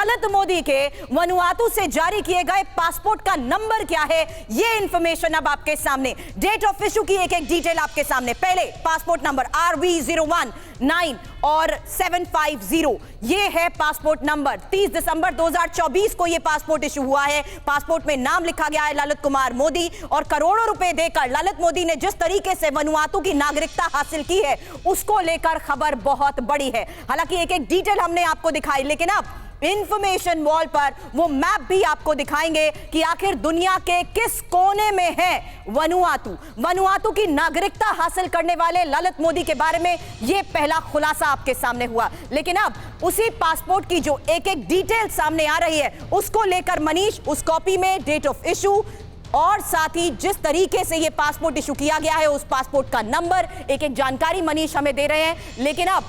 ललित मोदी के वनुआतू से जारी किए गए पासपोर्ट का नंबर क्या है, ये इंफॉर्मेशन अब आपके सामने। डेट ऑफ इशू की एक एक डिटेल आपके सामने। पहले पासपोर्ट नंबर RB019 और 750, ये है पासपोर्ट नंबर। 30 दिसंबर 2024 को ये पासपोर्ट इशू हुआ है। पासपोर्ट में नाम लिखा गया है ललित कुमार मोदी, और करोड़ों रुपए देकर ललित मोदी ने जिस तरीके से वनुआतू की नागरिकता हासिल की है उसको लेकर खबर बहुत बड़ी है। हालांकि एक एक डिटेल हमने आपको दिखाई, लेकिन अब इंफॉर्मेशन वॉल पर वो मैप भी आपको दिखाएंगे कि आखिर दुनिया के किस कोने में है वनुआतू। वनुआतू की नागरिकता हासिल करने वाले ललित मोदी के बारे में ये पहला खुलासा आपके सामने हुआ। लेकिन अब उसी पासपोर्ट की जो एक एक डिटेल सामने आ रही है उसको लेकर मनीष, उस कॉपी में डेट ऑफ इशू और साथ ही जिस तरीके से ये पासपोर्ट इशू किया गया है उस पासपोर्ट का नंबर, एक एक जानकारी मनीष हमें दे रहे हैं। लेकिन अब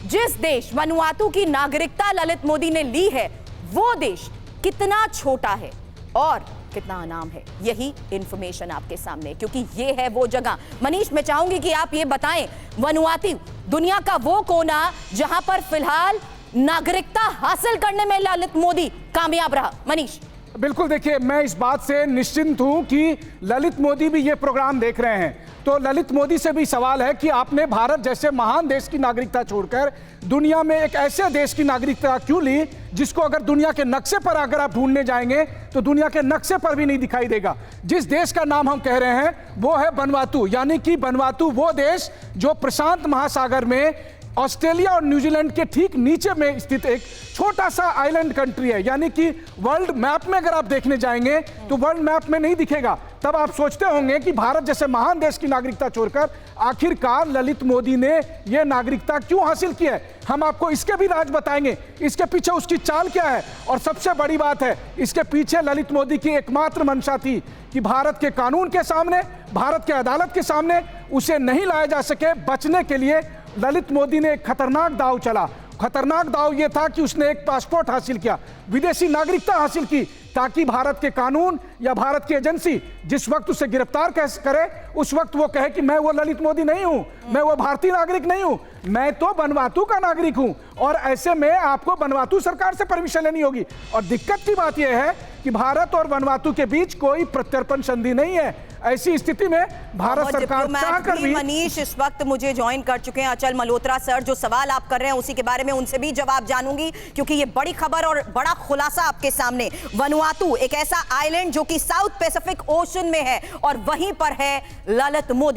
जिस देश वनुआतू की नागरिकता ललित मोदी ने ली है वो देश कितना छोटा है और कितना अनाम है, यही इंफॉर्मेशन आपके सामने, क्योंकि ये है वो जगह। मनीष, मैं चाहूंगी कि आप ये बताएं, वनुआतू दुनिया का वो कोना जहां पर फिलहाल नागरिकता हासिल करने में ललित मोदी कामयाब रहा। मनीष। बिल्कुल, देखिए, मैं इस बात से निश्चिंत हूं कि ललित मोदी भी ये प्रोग्राम देख रहे हैं, तो ललित मोदी से भी सवाल है कि आपने भारत जैसे महान देश की नागरिकता छोड़कर दुनिया में एक ऐसे देश की नागरिकता क्यों ली जिसको अगर दुनिया के नक्शे पर अगर आप ढूंढने जाएंगे तो दुनिया के नक्शे पर भी नहीं दिखाई देगा। जिस देश का नाम हम कह रहे हैं वो है वनुआतू, यानी कि वनुआतू वो देश जो प्रशांत महासागर में ऑस्ट्रेलिया और न्यूजीलैंड के ठीक नीचे में स्थित एक छोटा सा आइलैंड कंट्री है। यानी कि वर्ल्ड मैप में अगर आप देखने जाएंगे तो वर्ल्ड मैप में नहीं दिखेगा। तब आप सोचते होंगे कि भारत जैसे महान देश की नागरिकता छोड़कर आखिरकार ललित मोदी ने यह नागरिकता क्यों हासिल की है। हम आपको इसके भी राज बताएंगे, इसके पीछे उसकी चाल क्या है। और सबसे बड़ी बात है, इसके पीछे ललित मोदी की एकमात्र मंशा थी कि भारत के कानून के सामने, भारत के अदालत के सामने उसे नहीं लाया जा सके। बचने के लिए ललित मोदी ने एक खतरनाक दांव चला। खतरनाक दांव यह था कि उसने एक पासपोर्ट हासिल किया, विदेशी नागरिकता हासिल की, ताकि भारत के कानून या भारत की एजेंसी जिस वक्त उसे गिरफ्तार करे उस वक्त वो कहे कि मैं वो ललित मोदी नहीं हूं, मैं वो भारतीय नागरिक नहीं हूं, मैं तो वनुआतू का नागरिक हूं। और ऐसे में आपको वनुआतू सरकार से परमिशन लेनी होगी। और दिक्कत की बात यह है कि भारत और वनुआतू के बीच कोई प्रत्यर्पण संधि नहीं है। ऐसी स्थिति में भारत सरकार चाहकर भी। मनीष इस वक्त मुझे ज्वाइन कर चुके हैं अचल मल्होत्रा सर। जो सवाल आप कर रहे हैं उसी के बारे में उनसे भी जवाब जानूंगी, क्योंकि ये बड़ी खबर और बड़ा खुलासा आपके सामने। वनुआतू एक ऐसा आइलैंड जो कि साउथ पैसिफिक ओशन में है और वहीं पर है ललित मोदी।